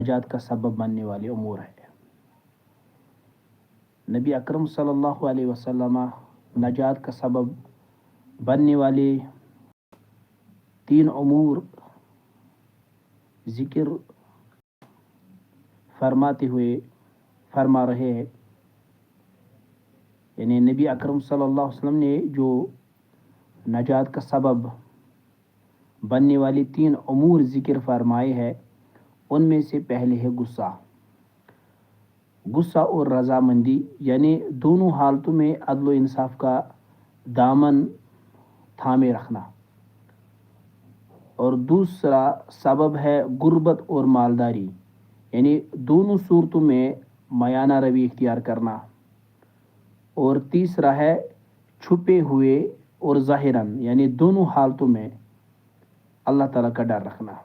निजात का सबब बनने वाले उमूर है। नबी अकरम सल्लल्लाहु अलैहि वसल्लम निजात का सबब बनने वाले 3 उमूर ज़िक्र फरमाते हुए फरमा रहे हैं। यानी नबी अकरम सल्लल्लाहु अलैहि वसल्लम ने जो निजात का सबब बनने वाली 3 उमूर ज़िक्र फरमाए हैं, उनमें से पहले है गुस्सा और रजामंदी, यानी दोनों हालतों में अदल व इंसाफ का दामन थामे रखना। और दूसरा सबब है गुर्बत और मालदारी, यानी दोनों सूरतों में मयाना रवि इख्तियार करना। और तीसरा है छुपे हुए और ज़ाहिरन, यानी दोनों हालतों में अल्लाह ताला का डर रखना।